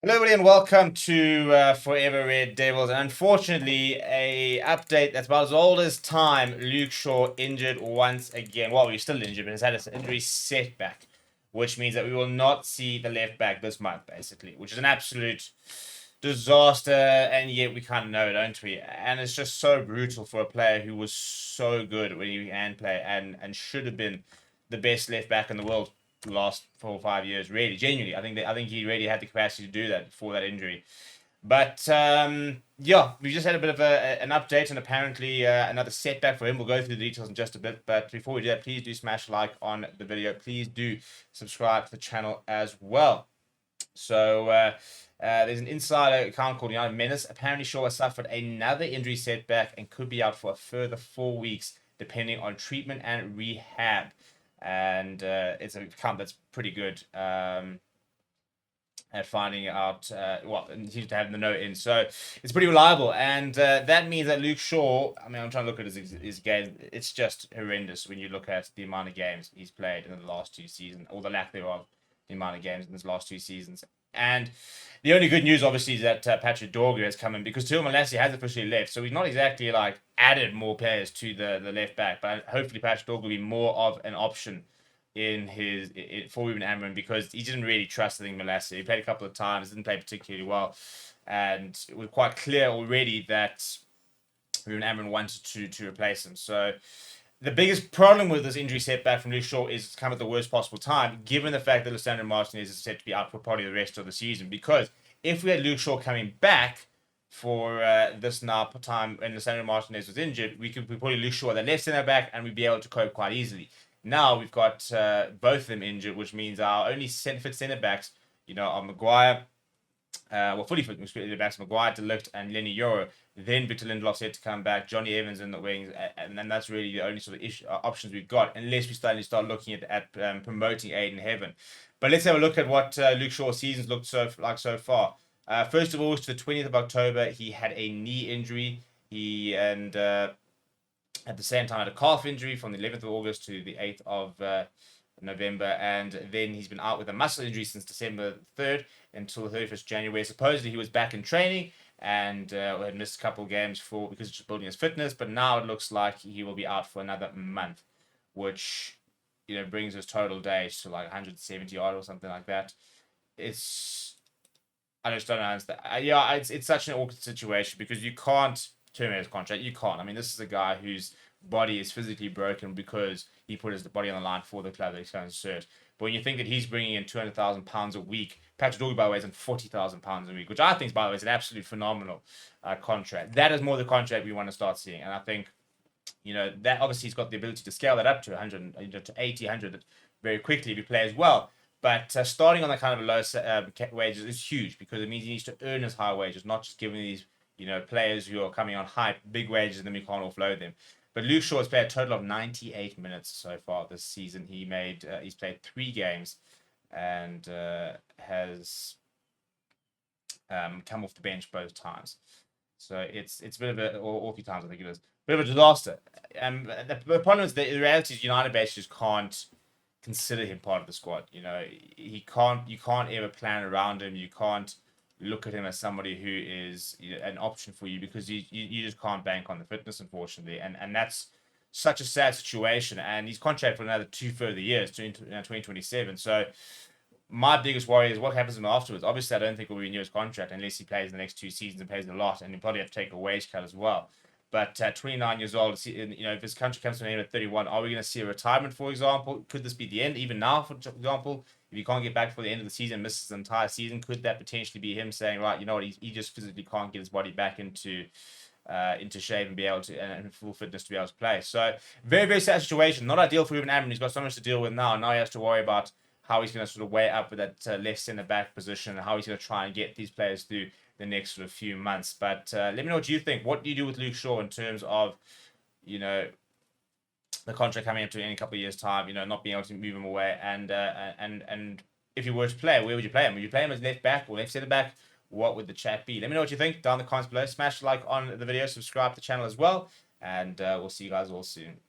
Hello, everybody, and welcome to Forever Red Devils. And unfortunately, a update that's about as old as time. Luke Shaw injured once again. Well, he's still injured, but has had an injury setback, which means that we will not see the left back this month, basically, which is an absolute disaster. And yet we kind of know, don't we? And it's just so brutal for a player who was so good when he can play and should have been the best left back in the world the last 4 or 5 years. Really, genuinely, I think he really had the capacity to do that before that injury. But yeah, we just had a bit of an update and apparently another setback for him. We'll go through the details in just a bit. But before we do that, please do smash like on the video. Please do subscribe to the channel as well. So there's an insider account called United Menace. Apparently, Shaw has suffered another injury setback and could be out for a further 4 weeks, depending on treatment and rehab. And it's an account that's pretty good at finding out what he seems to have the note in. So it's pretty reliable, and that means that Luke Shaw. I mean, I'm trying to look at his game. It's just horrendous when you look at the amount of games he's played in the last 2 seasons, or the lack thereof, the amount of games in his last 2 seasons. And the only good news, obviously, is that Patrick Dorgu has come in because Teo Malacia has officially left. So he's not exactly like added more players to the left back, but hopefully Patrick Dorgu will be more of an option for Ruben Amorim because he didn't really trust Malacia. He played a couple of times, didn't play particularly well, and it was quite clear already that Ruben Amorim wanted to replace him. So the biggest problem with this injury setback from Luke Shaw is it's come at the worst possible time, given the fact that Lisandro Martinez is set to be out for probably the rest of the season. Because if we had Luke Shaw coming back for this now time when Lisandro Martinez was injured, we could probably Luke Shaw at the left centre back and we'd be able to cope quite easily. Now we've got both of them injured, which means our only fit centre backs, are Maguire, fully fit centre backs, Maguire, De Ligt, and Lenny Yoro. Then Victor Lindelof said to come back, Johnny Evans in the wings, and then that's really the only sort of options we've got, unless we start looking at promoting Aiden Heaven. But let's have a look at what Luke Shaw's season's looked so far. First of all, to the 20th of October, he had a knee injury. At the same time, had a calf injury from the 11th of August to the 8th of November, and then he's been out with a muscle injury since December 3rd until the 31st of January. Supposedly, he was back in training and had missed a couple of games because of just building his fitness, but now it looks like he will be out for another month, which brings his total days to like 170 odd or something like that. I just don't understand. It's such an awkward situation because you can't terminate his contract. You can't. I mean, this is a guy whose body is physically broken because he put his body on the line for the club that he's going to serve. But when you think that he's bringing in £200,000 a week, Patrick Dorgu, by the way, is in £40,000 a week, which I think, by the way, is an absolutely phenomenal contract. That is more the contract we want to start seeing. And I think, that obviously he's got the ability to scale that up to 100, to 80, 100 very quickly if he plays well. But starting on that kind of low wages is huge because it means he needs to earn his high wages, not just giving these players who are coming on high, big wages, and then we can't offload them. But Luke Shaw has played a total of 98 minutes so far this season. He's played 3 games and has come off the bench both times. So it's a bit of or 3 times I think it is. Bit of a disaster. The problem is the reality is United basically just can't consider him part of the squad. You can't ever plan around him. You can't look at him as somebody who is an option for you because you just can't bank on the fitness, unfortunately, and that's such a sad situation. And he's contract for another 2 further years to 2027. So my biggest worry is what happens to him afterwards. Obviously, I don't think we'll renew his contract unless he plays the next 2 seasons and plays a lot, and he'll probably have to take a wage cut as well. But 29 years old, if his country comes to an end at 31, are we going to see a retirement, for example? Could this be the end? Even now, for example, if he can't get back for the end of the season, misses the entire season, could that potentially be him saying, right, you know what, he just physically can't get his body back into shape and be able to, and full fitness to be able to play. So very, very sad situation. Not ideal for Ruben Amorim. He's got so much to deal with now. Now he has to worry about how he's going to sort of weigh up with that left centre back position and how he's going to try and get these players through the next sort of few months. But let me know what you think. What do you do with Luke Shaw in terms of, the contract coming up to in a couple of years' time, not being able to move him away, and if you were to play, where would you play him? Would you play him as left back or left centre back? What would the chat be? Let me know what you think down in the comments below. Smash the like on the video, subscribe to the channel as well, and we'll see you guys all soon.